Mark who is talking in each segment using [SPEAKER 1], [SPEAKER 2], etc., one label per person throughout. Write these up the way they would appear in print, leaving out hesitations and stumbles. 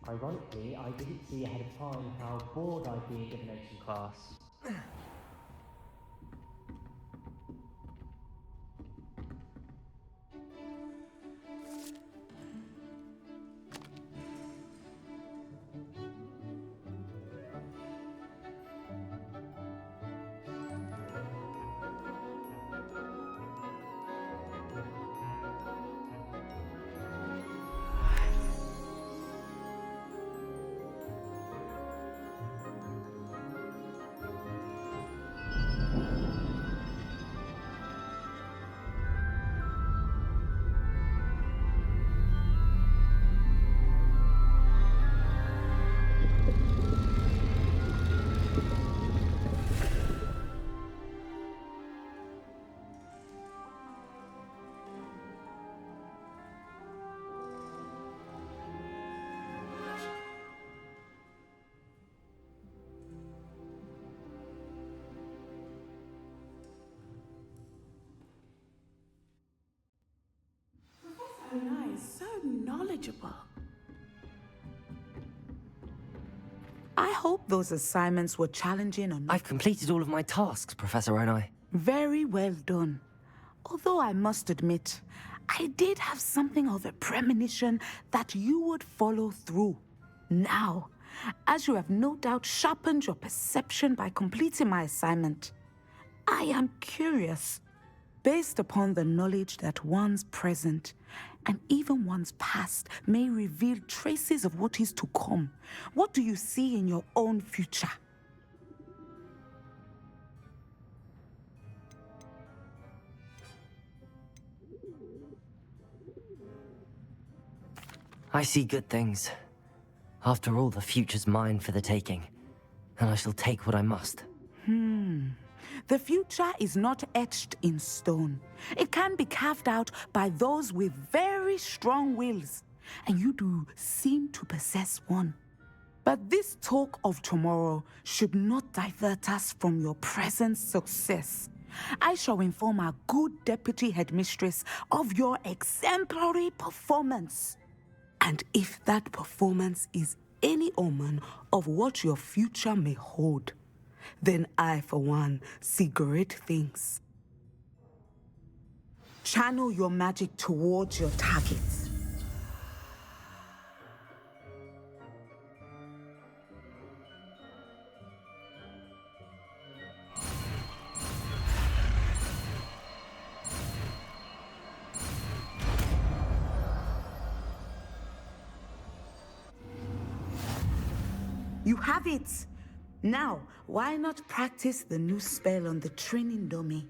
[SPEAKER 1] Ironically, I didn't see ahead of time how bored I'd be in divination class.
[SPEAKER 2] So nice, so knowledgeable. I hope those assignments were challenging enough.
[SPEAKER 3] I've completed all of my tasks, Professor Onai.
[SPEAKER 2] Very well done. Although I must admit, I did have something of a premonition that you would follow through. Now, as you have no doubt sharpened your perception by completing my assignment, I am curious. Based upon the knowledge that one's present and even one's past may reveal traces of what is to come, what do you see in your own future?
[SPEAKER 3] I see good things. After all, the future's mine for the taking, and I shall take what I must.
[SPEAKER 2] The future is not etched in stone. It can be carved out by those with very strong wills, and you do seem to possess one. But this talk of tomorrow should not divert us from your present success. I shall inform our good deputy headmistress of your exemplary performance. And if that performance is any omen of what your future may hold, then I, for one, see great things. Channel your magic towards your targets. You have it! Now, why not practice the new spell on the training dummy?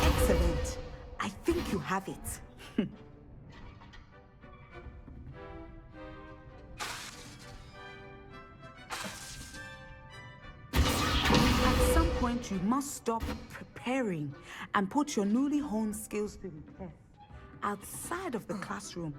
[SPEAKER 2] Excellent. I think you have it. At some point, you must stop preparing and put your newly honed skills to the test outside of the classroom.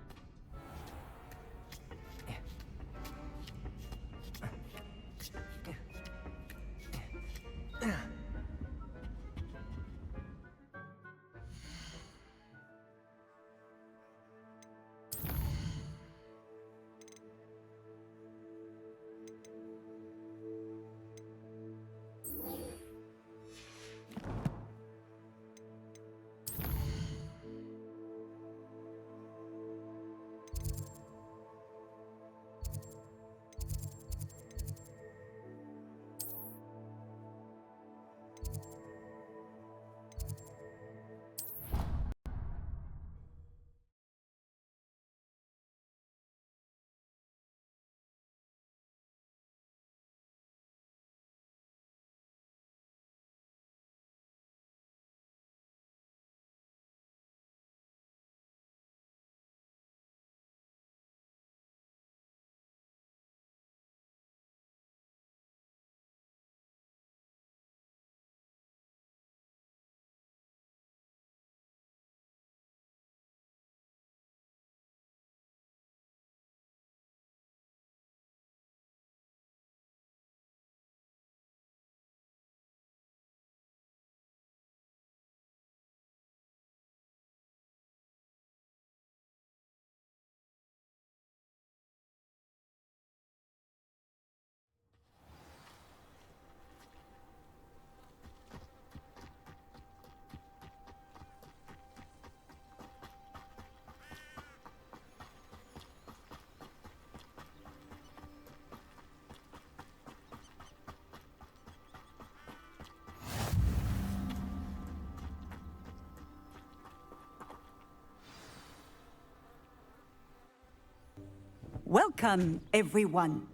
[SPEAKER 4] Welcome, everyone.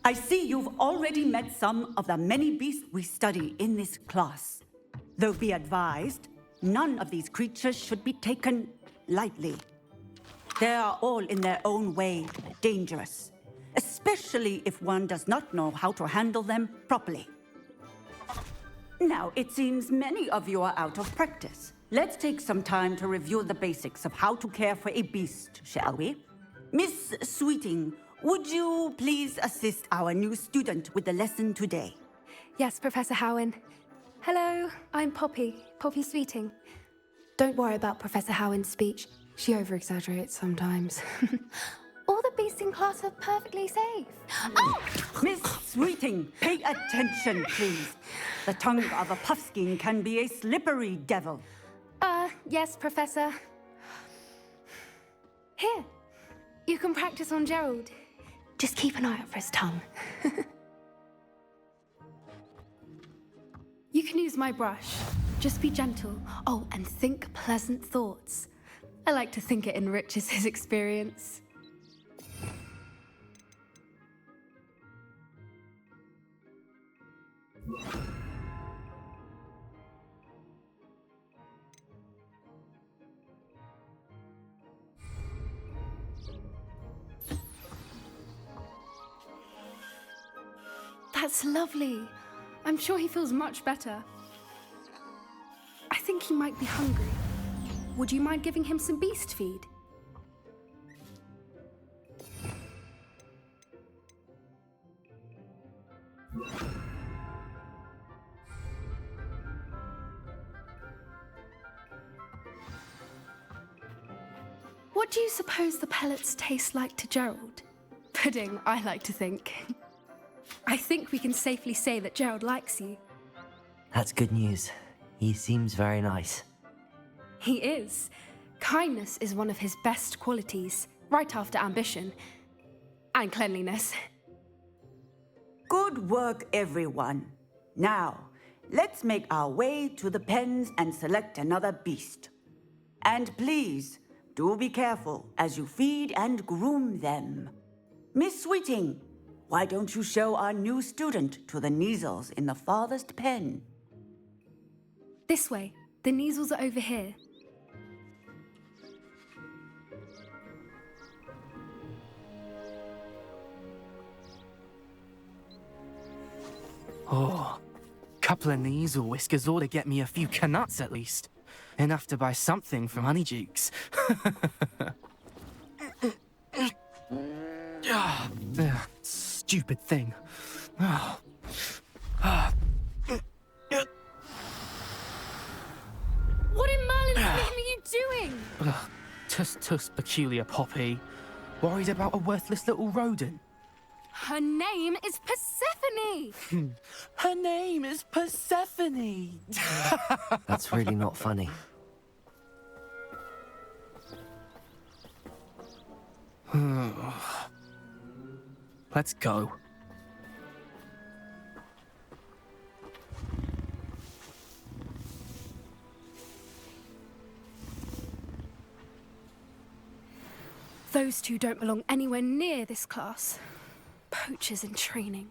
[SPEAKER 4] I see you've already met some of the many beasts we study in this class. Though be advised, none of these creatures should be taken lightly. They are all in their own way dangerous, especially if one does not know how to handle them properly. Now, it seems many of you are out of practice. Let's take some time to review the basics of how to care for a beast, shall we? Miss Sweeting, would you please assist our new student with the lesson today?
[SPEAKER 5] Yes, Professor Howen. Hello, I'm Poppy Sweeting. Don't worry about Professor Howen's speech. She over-exaggerates sometimes. All the beasts in class are perfectly safe. Oh!
[SPEAKER 4] Miss Sweeting, pay attention, please. The tongue of a puffskein can be a slippery devil.
[SPEAKER 5] Yes, Professor. Here, you can practice on Gerald. Just keep an eye out for his tongue. You can use my brush. Just be gentle. Oh, and think pleasant thoughts. I like to think it enriches his experience. That's lovely. I'm sure he feels much better. I think he might be hungry. Would you mind giving him some beast feed? What do you suppose the pellets taste like to Gerald? Pudding, I like to think. I think we can safely say that Gerald likes you.
[SPEAKER 3] That's good news. He seems very nice.
[SPEAKER 5] He is. Kindness is one of his best qualities, right after ambition. And cleanliness.
[SPEAKER 4] Good work, everyone. Now, let's make our way to the pens and select another beast. And please, do be careful as you feed and groom them. Miss Sweeting, why don't you show our new student to the Neasels in the farthest pen?
[SPEAKER 5] This way. The Neasels are over here.
[SPEAKER 6] Oh, couple of Neasel whiskers ought to get me a few canuts at least. Enough to buy something from Honeydukes. Stupid thing. Oh.
[SPEAKER 5] What in Merlin's name are you doing?
[SPEAKER 6] Tuss, peculiar Poppy. Worried about a worthless little rodent.
[SPEAKER 5] Her name is Persephone!
[SPEAKER 6] Her name is Persephone!
[SPEAKER 3] That's really not funny.
[SPEAKER 6] Let's go.
[SPEAKER 5] Those two don't belong anywhere near this class. Poachers in training.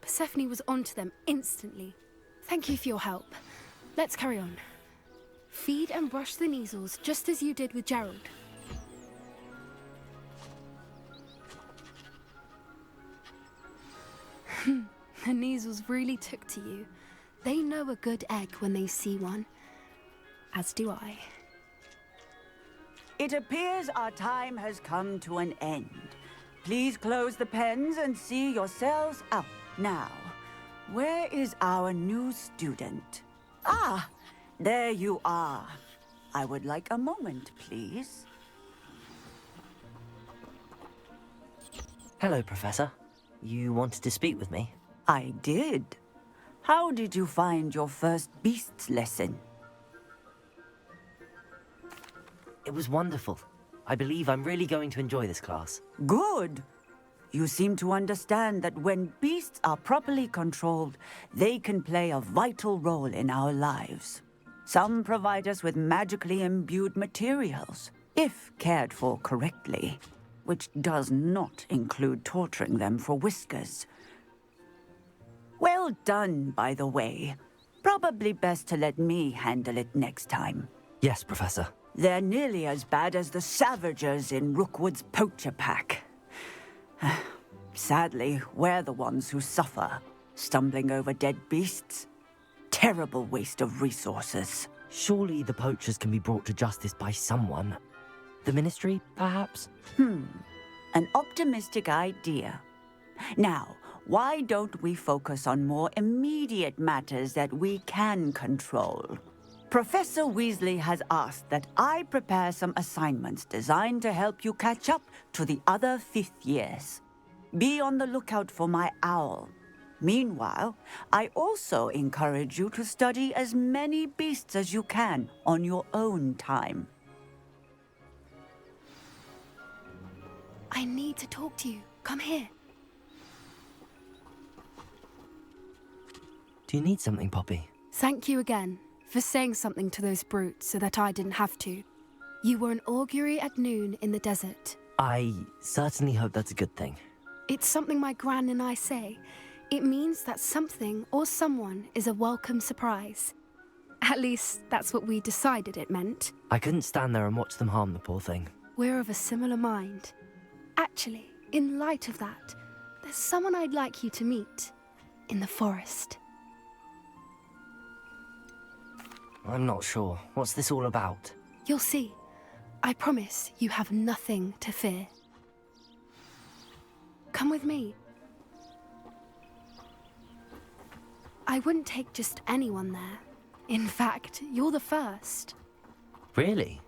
[SPEAKER 5] Persephone was onto them instantly. Thank you for your help. Let's carry on. Feed and brush the Neasels just as you did with Gerald. The Neasels really took to you. They know a good egg when they see one. As do I.
[SPEAKER 4] It appears our time has come to an end. Please close the pens and see yourselves out. Now, where is our new student? Ah, there you are. I would like a moment, please.
[SPEAKER 3] Hello, Professor. You wanted to speak with me?
[SPEAKER 4] I did. How did you find your first beasts lesson?
[SPEAKER 3] It was wonderful. I believe I'm really going to enjoy this class.
[SPEAKER 4] Good. You seem to understand that when beasts are properly controlled, they can play a vital role in our lives. Some provide us with magically imbued materials, if cared for correctly. which does not include torturing them for whiskers. Well done, by the way. Probably best to let me handle it next time.
[SPEAKER 3] Yes, Professor.
[SPEAKER 4] They're nearly as bad as the Savagers in Rookwood's poacher pack. Sadly, we're the ones who suffer, stumbling over dead beasts. Terrible waste of resources.
[SPEAKER 3] Surely the poachers can be brought to justice by someone. The Ministry, perhaps?
[SPEAKER 4] An optimistic idea. Now, why don't we focus on more immediate matters that we can control? Professor Weasley has asked that I prepare some assignments designed to help you catch up to the other 5th years. Be on the lookout for my owl. Meanwhile, I also encourage you to study as many beasts as you can on your own time.
[SPEAKER 5] I need to talk to you. Come here.
[SPEAKER 3] Do you need something, Poppy?
[SPEAKER 5] Thank you again for saying something to those brutes so that I didn't have to. You were an augury at noon in the desert.
[SPEAKER 3] I certainly hope that's a good thing.
[SPEAKER 5] It's something my gran and I say. It means that something or someone is a welcome surprise. At least, that's what we decided it meant.
[SPEAKER 3] I couldn't stand there and watch them harm the poor thing.
[SPEAKER 5] We're of a similar mind. Actually, in light of that, there's someone I'd like you to meet. In the forest.
[SPEAKER 3] I'm not sure. What's this all about?
[SPEAKER 5] You'll see. I promise you have nothing to fear. Come with me. I wouldn't take just anyone there. In fact, you're the first.
[SPEAKER 3] Really?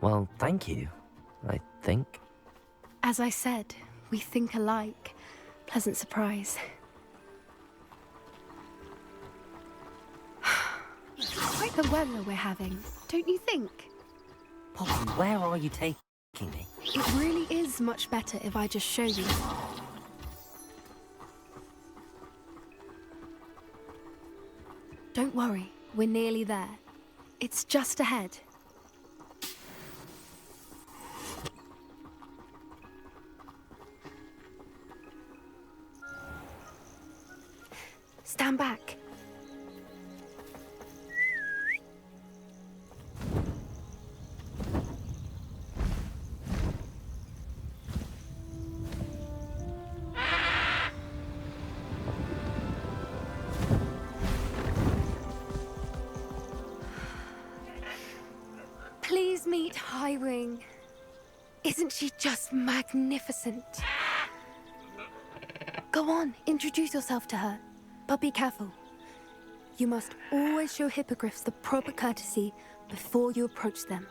[SPEAKER 3] Well, thank you, I think.
[SPEAKER 5] As I said, we think alike. Pleasant surprise. Quite the weather we're having, don't you think?
[SPEAKER 3] Poppy, where are you taking me?
[SPEAKER 5] It really is much better if I just show you. Don't worry, we're nearly there. It's just ahead. Stand back. Please meet Highwing. Isn't she just magnificent? Go on, introduce yourself to her. But be careful. You must always show hippogriffs the proper courtesy before you approach them.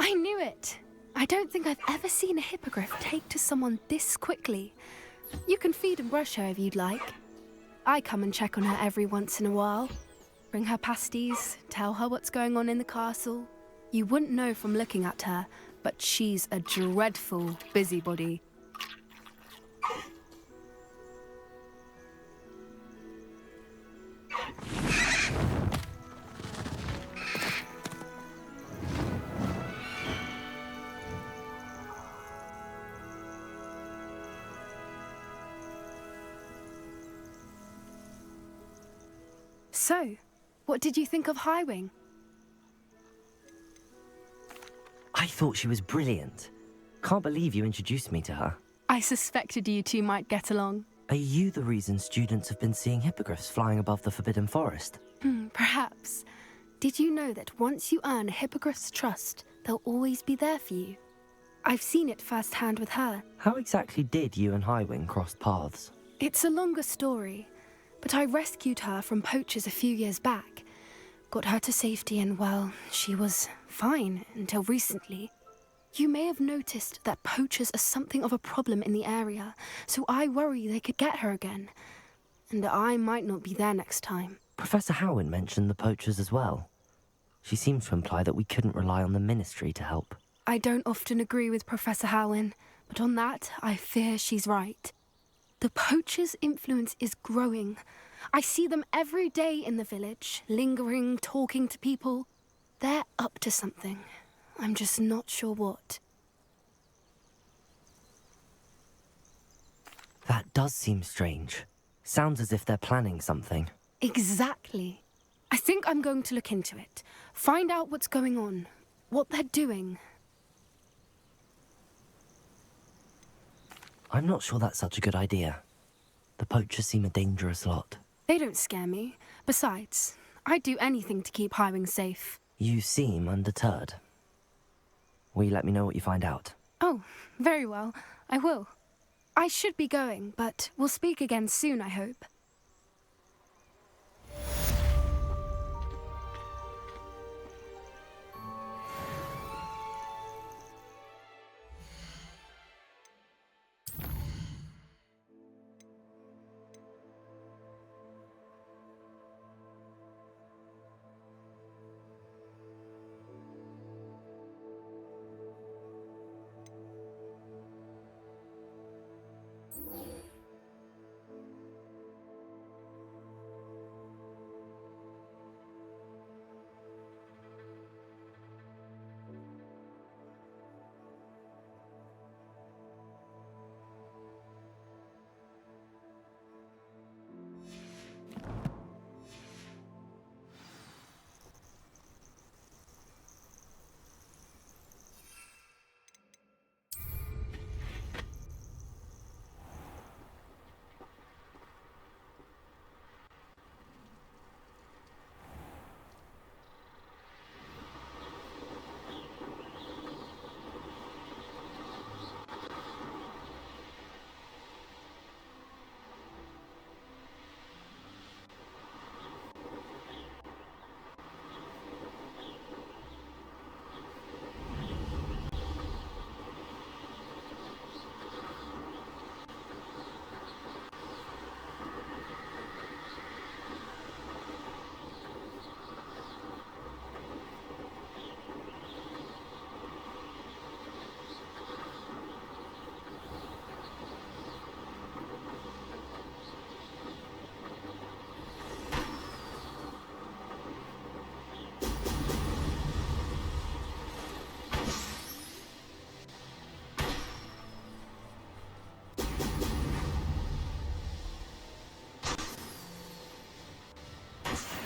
[SPEAKER 5] I knew it! I don't think I've ever seen a hippogriff take to someone this quickly. You can feed and brush her if you'd like. I come and check on her every once in a while. Bring her pasties, tell her what's going on in the castle. You wouldn't know from looking at her, but she's a dreadful busybody. So, what did you think of Highwing?
[SPEAKER 3] I thought she was brilliant. Can't believe you introduced me to her.
[SPEAKER 5] I suspected you two might get along.
[SPEAKER 3] Are you the reason students have been seeing hippogriffs flying above the Forbidden Forest?
[SPEAKER 5] Perhaps. Did you know that once you earn a hippogriff's trust, they'll always be there for you? I've seen it firsthand with her.
[SPEAKER 3] How exactly did you and Highwing cross paths?
[SPEAKER 5] It's a longer story, but I rescued her from poachers a few years back. Got her to safety and, well, she was fine until recently. You may have noticed that poachers are something of a problem in the area, so I worry they could get her again. and I might not be there next time.
[SPEAKER 3] Professor Howin mentioned the poachers as well. She seemed to imply that we couldn't rely on the Ministry to help.
[SPEAKER 5] I don't often agree with Professor Howin, but on that, I fear she's right. The poachers' influence is growing. I see them every day in the village, lingering, talking to people. They're up to something. I'm just not sure what.
[SPEAKER 3] That does seem strange. Sounds as if they're planning something.
[SPEAKER 5] Exactly. I think I'm going to look into it. Find out what's going on, what they're doing.
[SPEAKER 3] I'm not sure that's such a good idea. The poachers seem a dangerous lot.
[SPEAKER 5] They don't scare me. Besides, I'd do anything to keep Highwing safe.
[SPEAKER 3] You seem undeterred. Will you let me know what you find out?
[SPEAKER 5] Oh, very well. I will. I should be going, but we'll speak again soon, I hope.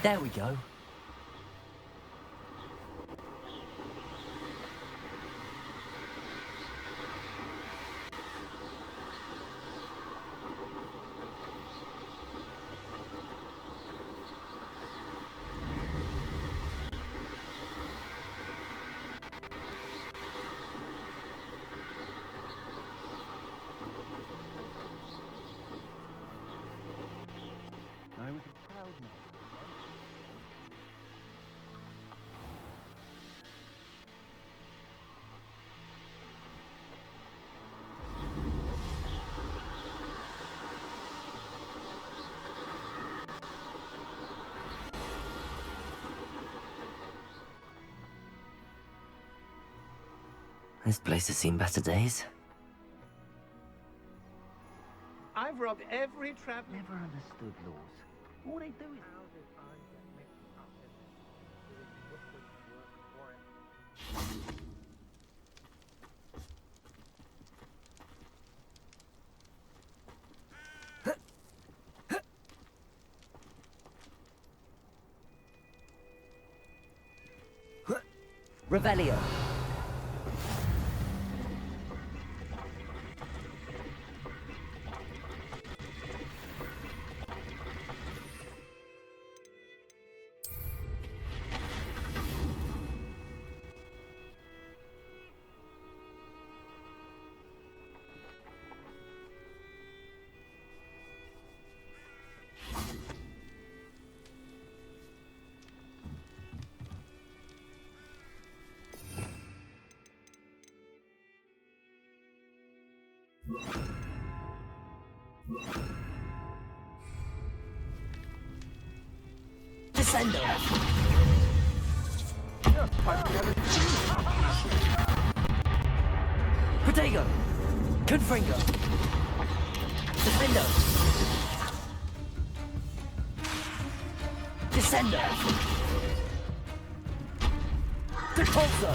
[SPEAKER 3] There we go. This place has seen better days.
[SPEAKER 7] I've robbed every trap.
[SPEAKER 1] Never understood laws. All they do is...
[SPEAKER 3] Revelio. Descendo! Protego! Confringo! Defendo! Descendo! Repulso!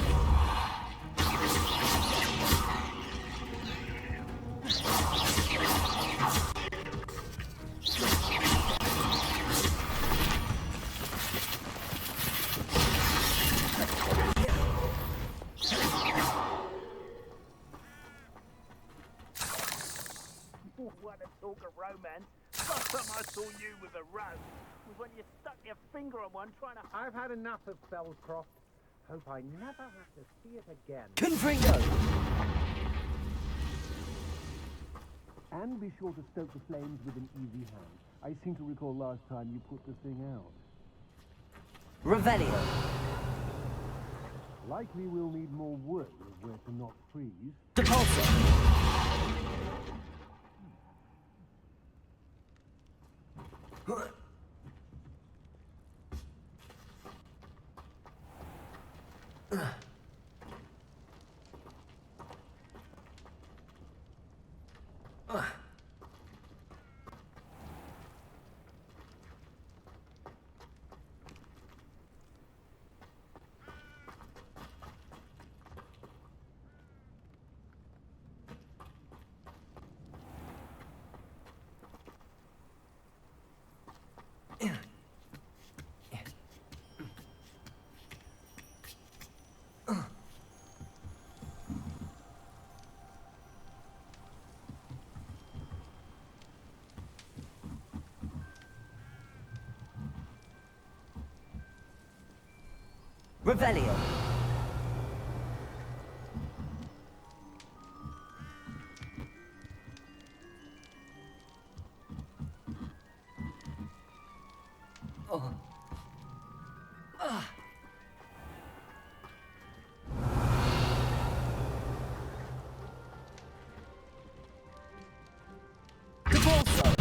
[SPEAKER 7] What a talk of romance. Last time I saw you with a rope was when you stuck your finger on one trying to... I've had enough of Fellcroft. Hope I never have to see it again.
[SPEAKER 3] Confringo!
[SPEAKER 8] And be sure to stoke the flames with an easy hand. I seem to recall last time you put the thing out.
[SPEAKER 3] Revelio!
[SPEAKER 8] Likely we'll need more wood where to not freeze.
[SPEAKER 3] Depulso! Revelio! Oh. Depulso!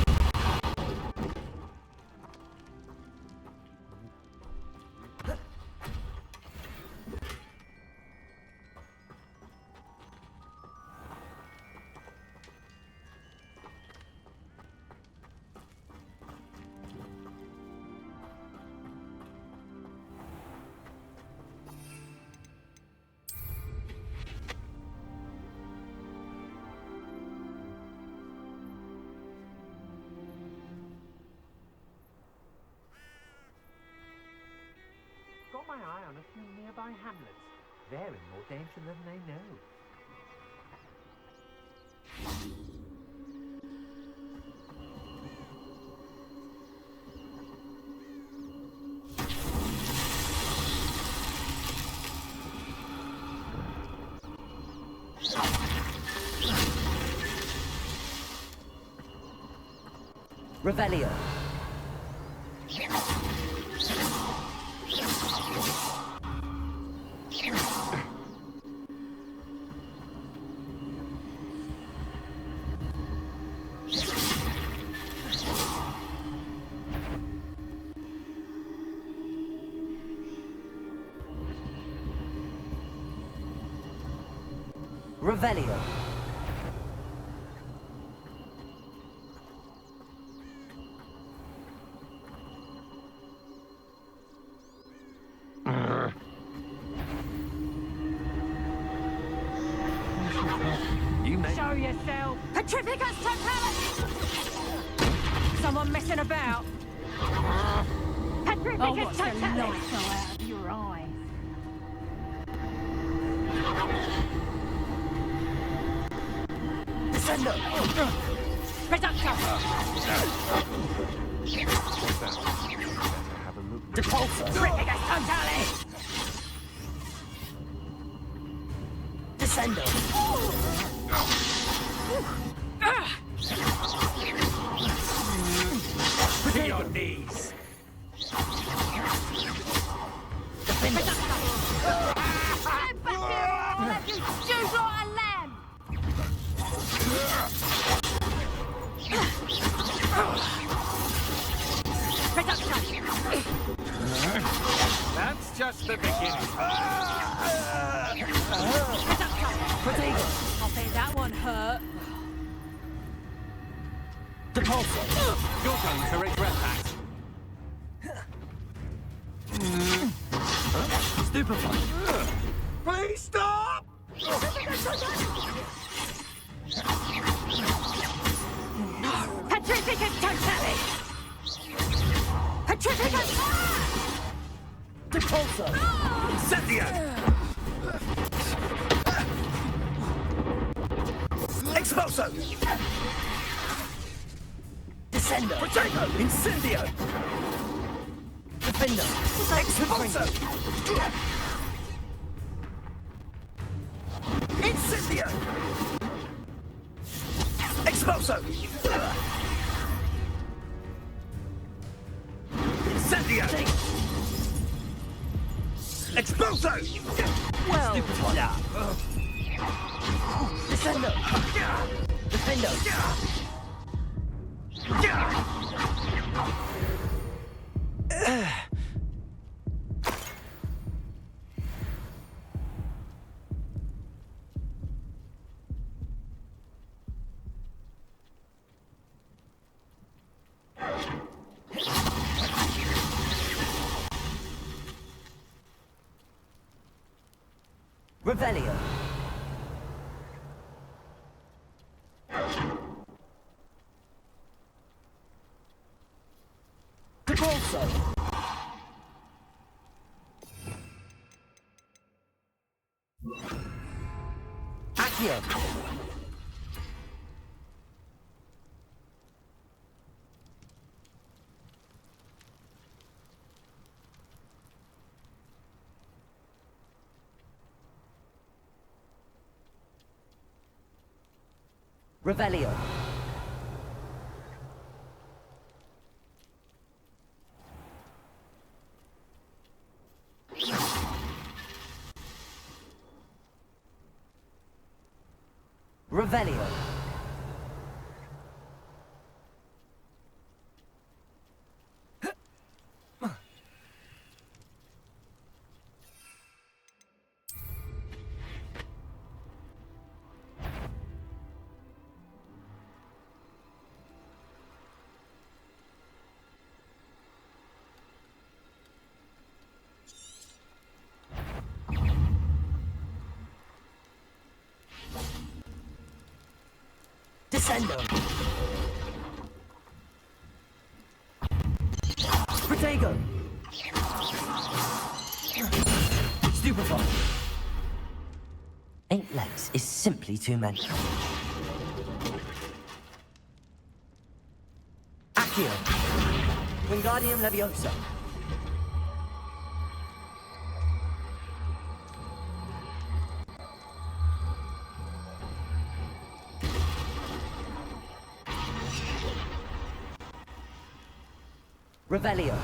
[SPEAKER 7] Got my eye on a few nearby hamlets. They're in more danger than they know.
[SPEAKER 3] Revelio! Revelio!
[SPEAKER 9] Show yourself! Petrificus totalis! Someone messing about? Petrificus totalis! Out of your eyes.
[SPEAKER 3] Descendo!
[SPEAKER 9] Reductor!
[SPEAKER 3] Depulso!
[SPEAKER 9] Petrificus totalis!
[SPEAKER 3] Descendo!
[SPEAKER 7] To your knees!
[SPEAKER 3] Defendo!
[SPEAKER 9] I'll have you stewed like a lamb! Reductor!
[SPEAKER 7] That's just the beginning.
[SPEAKER 9] I think that one hurt.
[SPEAKER 7] You're going to regret that.
[SPEAKER 3] Stupefy!
[SPEAKER 7] Please stop!
[SPEAKER 9] Petrificus totale! Petrificus!
[SPEAKER 7] Incendio! Expulso!
[SPEAKER 3] Descendo!
[SPEAKER 7] Potato! Incendio!
[SPEAKER 3] Defender!
[SPEAKER 7] Expulso! Incendio! Expulso! Incendio! Expulso!
[SPEAKER 3] Well, Descendo! Defender! Revelio. Debolso. Accio. Revelio. Revelio. Descendo. Protego. Stupefy. 8 legs is simply too many. Accio. Wingardium Leviosa. Revelio.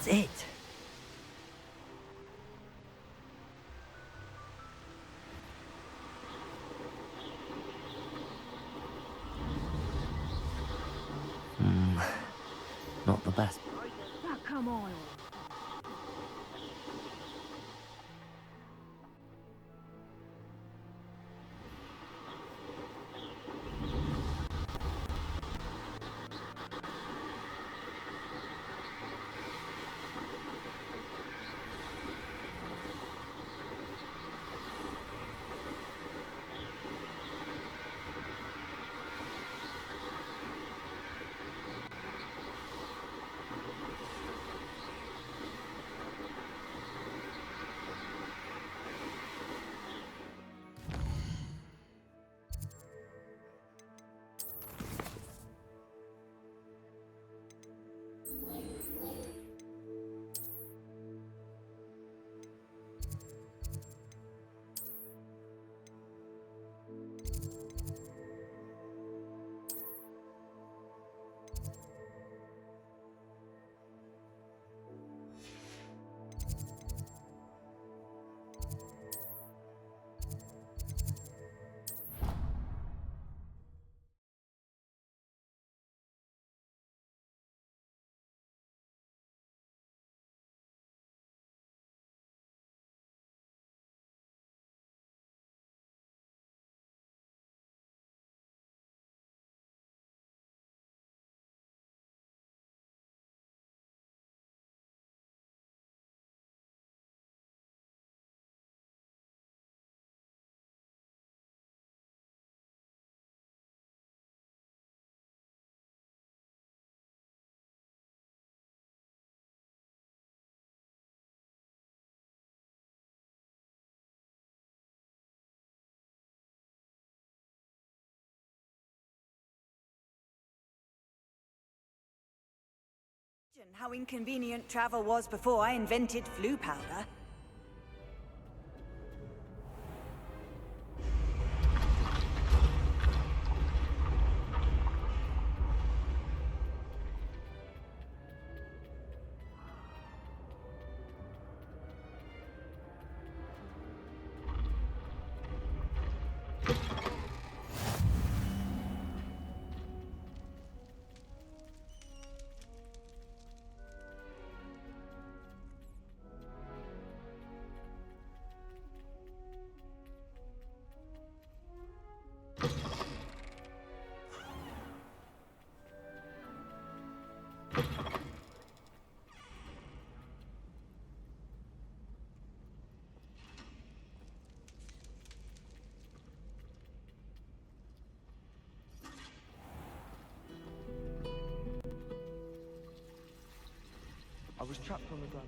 [SPEAKER 3] That's it. Not the best.
[SPEAKER 9] Now, come on.
[SPEAKER 4] How inconvenient travel was before I invented flu powder.
[SPEAKER 6] I was trapped on the ground.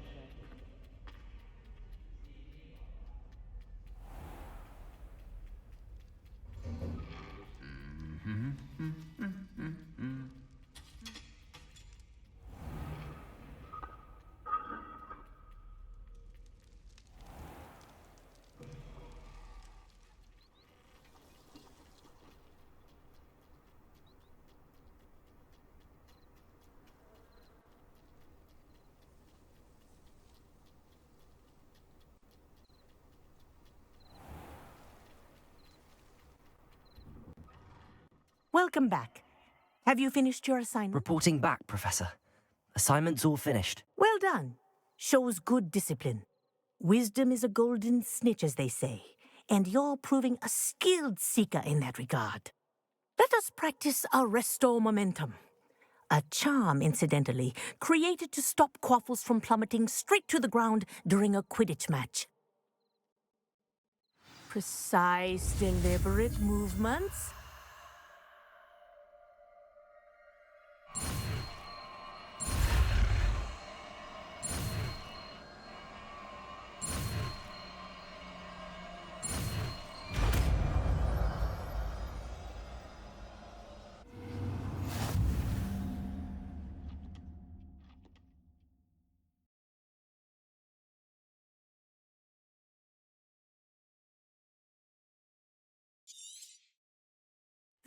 [SPEAKER 10] Welcome back. Have you finished your assignment?
[SPEAKER 3] Reporting back, Professor. Assignment's all finished.
[SPEAKER 10] Well done. Shows good discipline. Wisdom is a golden snitch, as they say, and you're proving a skilled seeker in that regard. Let us practice our restore momentum. A charm, incidentally, created to stop quaffles from plummeting straight to the ground during a Quidditch match. Precise, deliberate movements.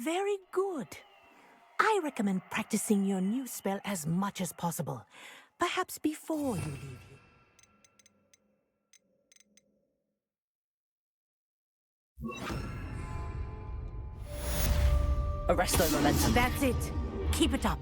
[SPEAKER 10] Very good. I recommend practicing your new spell as much as possible. Perhaps before you leave here.
[SPEAKER 3] Arresto momentum.
[SPEAKER 10] That's it. Keep it up.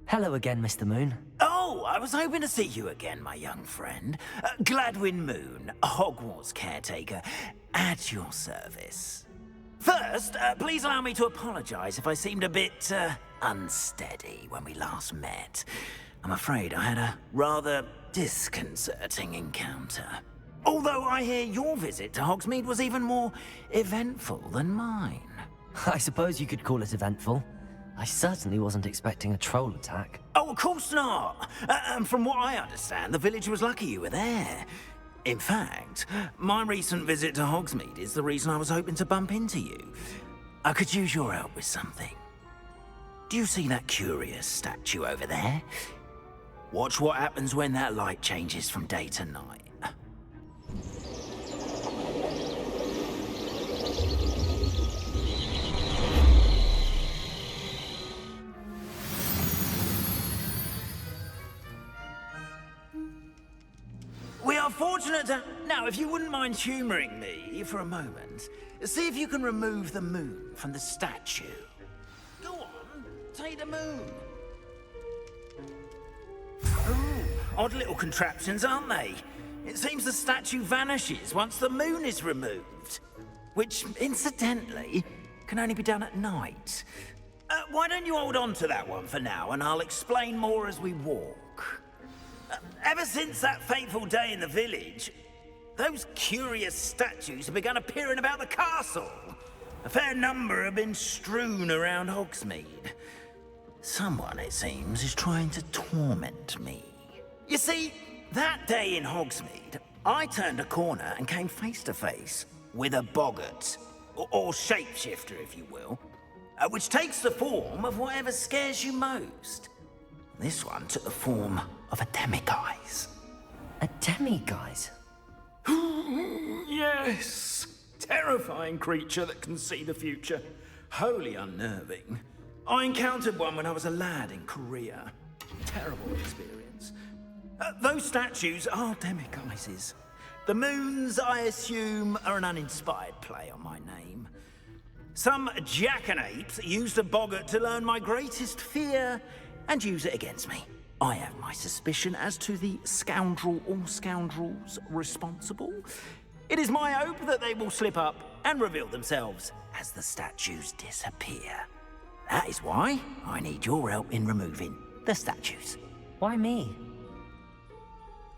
[SPEAKER 3] Hello again, Mr. Moon.
[SPEAKER 11] Oh, I was hoping to see you again, my young friend. Gladwin Moon, Hogwarts caretaker, at your service. First, please allow me to apologize if I seemed a bit, unsteady when we last met. I'm afraid I had a rather disconcerting encounter. Although I hear your visit to Hogsmeade was even more eventful than mine.
[SPEAKER 3] I suppose you could call it eventful. I certainly wasn't expecting a troll attack.
[SPEAKER 11] Oh, of course not. And from what I understand, the village was lucky you were there. In fact, my recent visit to Hogsmeade is the reason I was hoping to bump into you. I could use your help with something. Do you see that curious statue over there? Watch what happens when that light changes from day to night. We are fortunate to... Now, if you wouldn't mind humoring me for a moment, see if you can remove the moon from the statue. Go on, take the moon. Ooh, odd little contraptions, aren't they? It seems the statue vanishes once the moon is removed. Which, incidentally, can only be done at night. Why don't you hold on to that one for now, and I'll explain more as we walk. Ever since that fateful day in the village, those curious statues have begun appearing about the castle. A fair number have been strewn around Hogsmeade. Someone, it seems, is trying to torment me. You see, that day in Hogsmeade, I turned a corner and came face to face with a boggart, or shapeshifter, if you will, which takes the form of whatever scares you most. This one took the form of a demiguise.
[SPEAKER 3] A demiguise?
[SPEAKER 11] Yes! Terrifying creature that can see the future. Wholly unnerving. I encountered one when I was a lad in Korea. Terrible experience. Those statues are demiguises. The moons, I assume, are an uninspired play on my name. Some jackanapes used a boggart to learn my greatest fear and use it against me. I have my suspicion as to the scoundrel or scoundrels responsible. It is my hope that they will slip up and reveal themselves as the statues disappear. That is why I need your help in removing the statues.
[SPEAKER 3] Why me?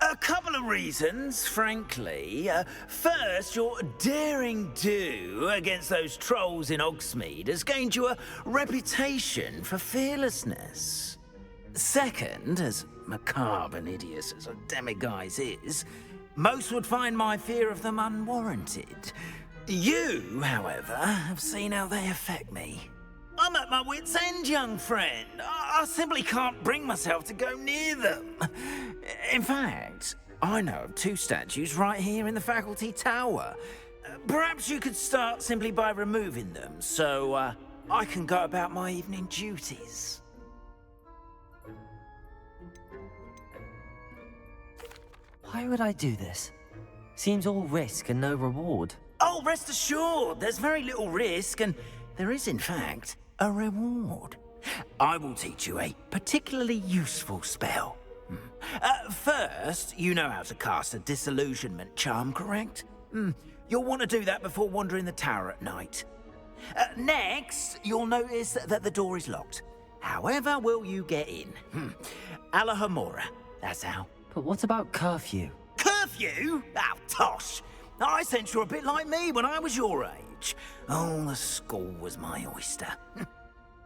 [SPEAKER 11] A couple of reasons, frankly. First, your daring do against those trolls in Hogsmeade has gained you a reputation for fearlessness. Second, as macabre and hideous as a demiguise is, most would find my fear of them unwarranted. You, however, have seen how they affect me. I'm at my wit's end, young friend. I simply can't bring myself to go near them. In fact, I know of 2 statues right here in the faculty tower. Perhaps you could start simply by removing them, so I can go about my evening duties.
[SPEAKER 3] Why would I do this? Seems all risk and no reward.
[SPEAKER 11] Oh, rest assured, there's very little risk, and there is, in fact, a reward. I will teach you a particularly useful spell. First, you know how to cast a disillusionment charm, correct? You'll want to do that before wandering the tower at night. Next, you'll notice that the door is locked. However will you get in? Alahomora, that's how.
[SPEAKER 3] But what about curfew?
[SPEAKER 11] Curfew? Oh, tosh! I sense you're a bit like me when I was your age. Oh, the school was my oyster.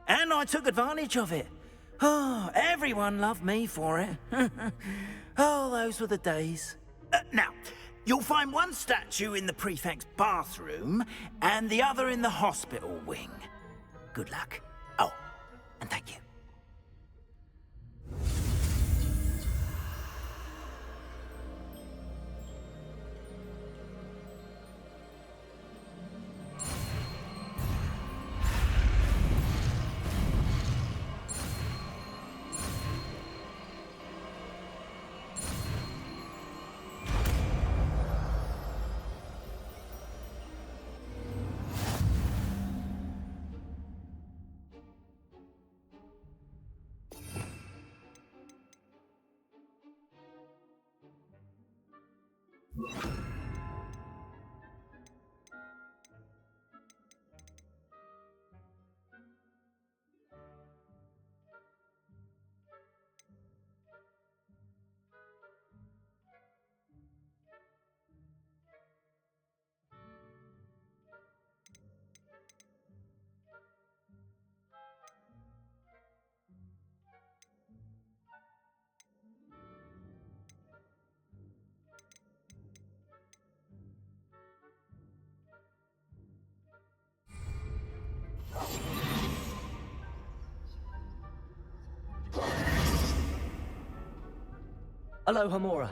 [SPEAKER 11] And I took advantage of it. Oh, everyone loved me for it. Oh, those were the days. Now, you'll find one statue in the prefect's bathroom and the other in the hospital wing. Good luck. Oh, and thank you.
[SPEAKER 3] Alahomora.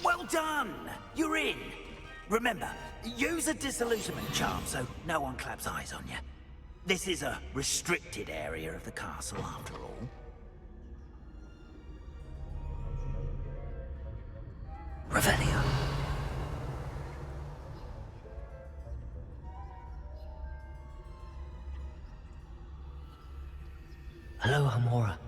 [SPEAKER 11] Well done! You're in. Remember, use a disillusionment charm so no one claps eyes on you. This is a restricted area of the castle, after all.
[SPEAKER 3] Revelio. Hello, Hamora.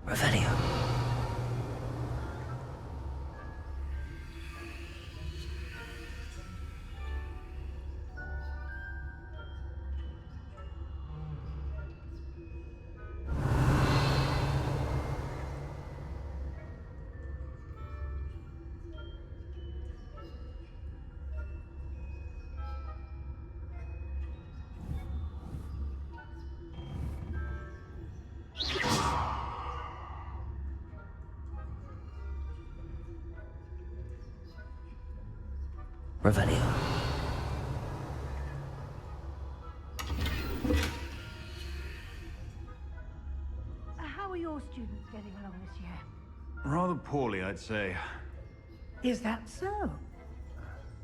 [SPEAKER 3] Revelio. Revelio.
[SPEAKER 12] How are your students getting along this year?
[SPEAKER 13] Rather poorly, I'd say.
[SPEAKER 12] Is that so?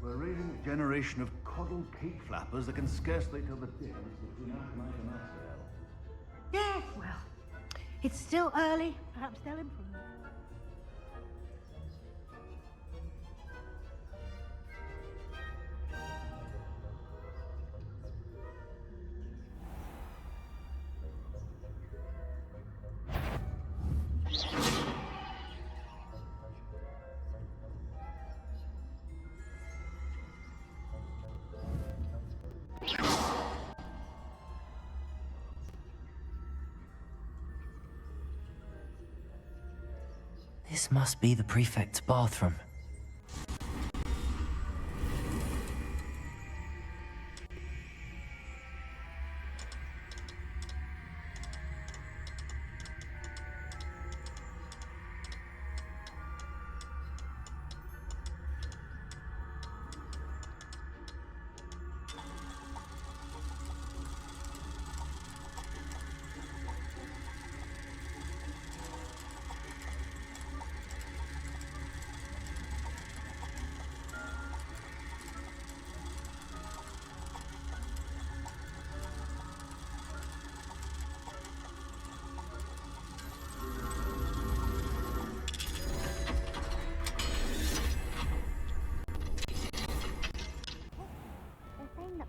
[SPEAKER 13] We're raising a generation of coddled cake flappers that can scarcely tell the difference between Aconite and Asphodel.
[SPEAKER 12] Yes, well, it's still early. Perhaps they'll improve.
[SPEAKER 3] This must be the prefect's bathroom.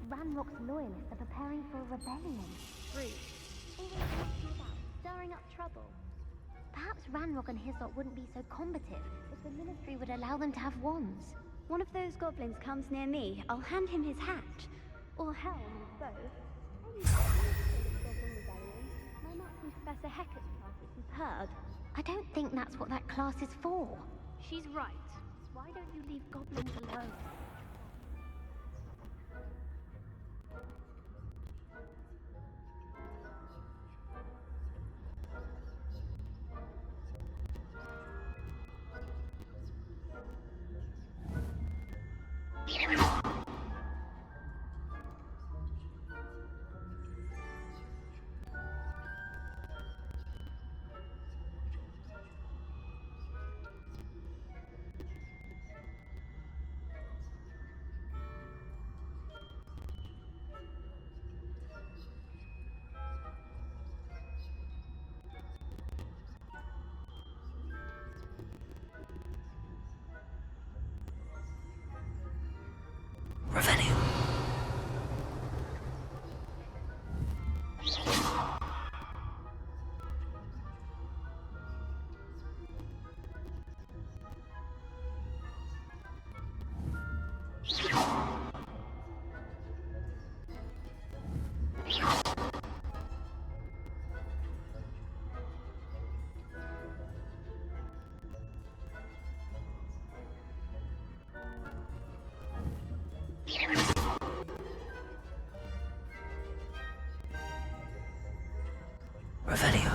[SPEAKER 14] Ranrock's loyalists are preparing for a rebellion.
[SPEAKER 5] Rude.
[SPEAKER 14] Always talking about stirring up trouble. Perhaps Ranrock and his lot wouldn't be so combative if the ministry would allow them to have wands.
[SPEAKER 15] One of those goblins comes near me, I'll hand him his hat. Or hell, his bow. My marks from Professor Hecker's class is superb.
[SPEAKER 14] I don't think that's what that class is for.
[SPEAKER 5] She's right. Why don't you leave goblins alone?
[SPEAKER 3] Revelio. Revelio.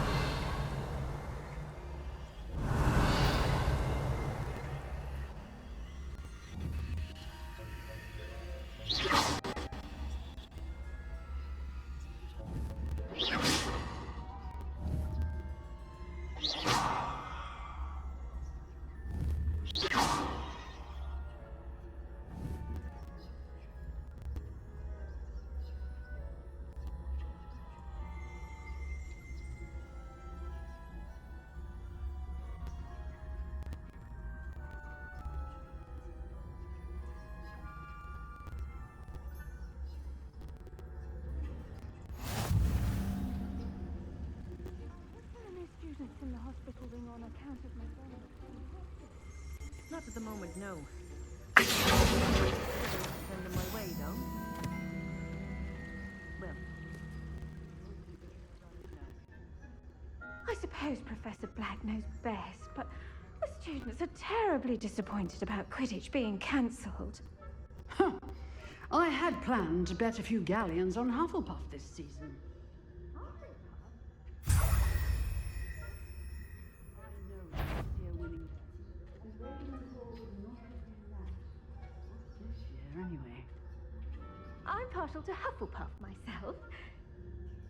[SPEAKER 15] Students in the hospital wing on account of my son.
[SPEAKER 16] Not at the moment, no. Send them my way, though. Well.
[SPEAKER 12] I suppose Professor Black knows best, but the students are terribly disappointed about Quidditch being cancelled.
[SPEAKER 17] Huh. I had planned to bet a few galleons on Hufflepuff this season. Anyway.
[SPEAKER 12] I'm partial to Hufflepuff myself.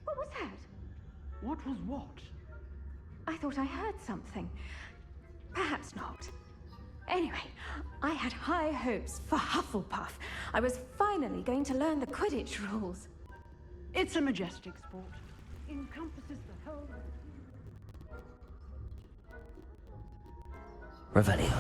[SPEAKER 12] What was that?
[SPEAKER 17] What was what?
[SPEAKER 12] I thought I heard something. Perhaps not. Anyway, I had high hopes for Hufflepuff. I was finally going to learn the Quidditch rules.
[SPEAKER 17] It's a majestic sport. Encompasses the whole...
[SPEAKER 3] Revelio.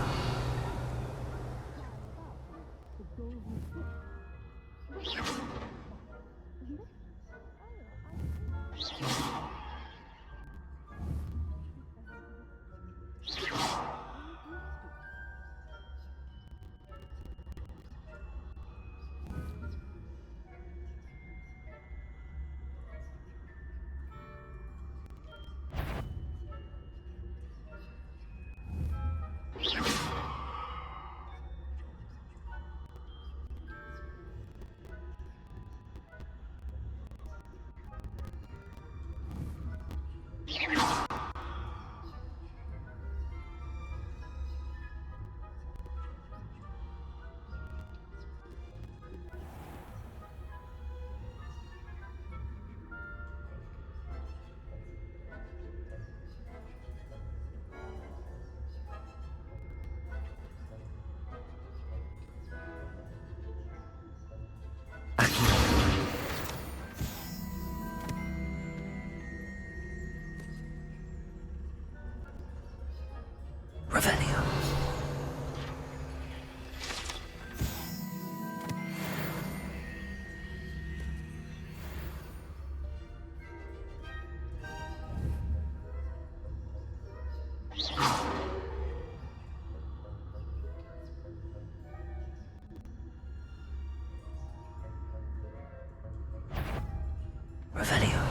[SPEAKER 3] Revelio. Revelio.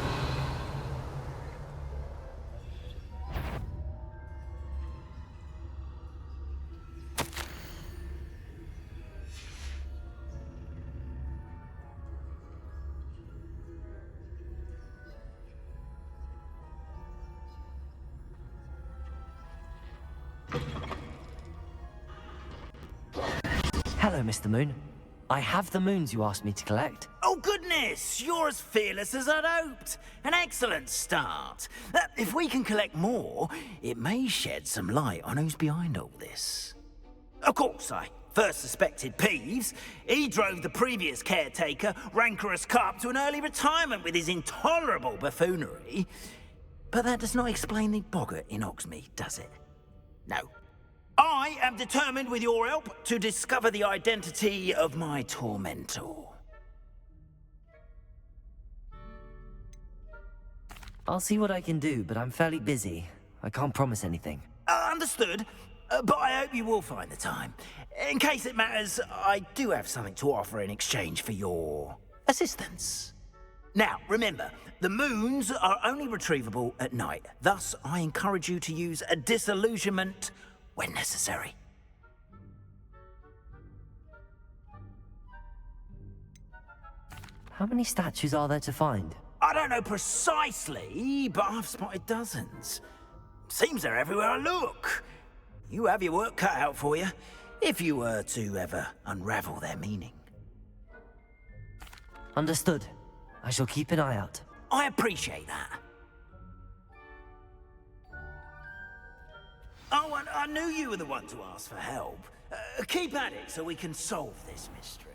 [SPEAKER 3] Hello, Mr. Moon. I have the moons you asked me to collect.
[SPEAKER 11] Oh, goodness! You're as fearless as I'd hoped. An excellent start. If we can collect more, it may shed some light on who's behind all this. Of course, I first suspected Peeves. He drove the previous caretaker, Rancorous Carp, to an early retirement with his intolerable buffoonery. But that does not explain the boggart in Hogsmeade, does it? No. I am determined with your help to discover the identity of my tormentor.
[SPEAKER 3] I'll see what I can do, but I'm fairly busy. I can't promise anything.
[SPEAKER 11] Understood, but I hope you will find the time. In case it matters, I do have something to offer in exchange for your assistance. Now, remember, the moons are only retrievable at night. Thus, I encourage you to use a disillusionment when necessary.
[SPEAKER 3] How many statues are there to find?
[SPEAKER 11] I don't know precisely, but I've spotted dozens. Seems they're everywhere I look. You have your work cut out for you, if you were to ever unravel their meaning.
[SPEAKER 3] Understood. I shall keep an eye out.
[SPEAKER 11] I appreciate that. Oh, and I knew you were the one to ask for help. Keep at it so we can solve this mystery.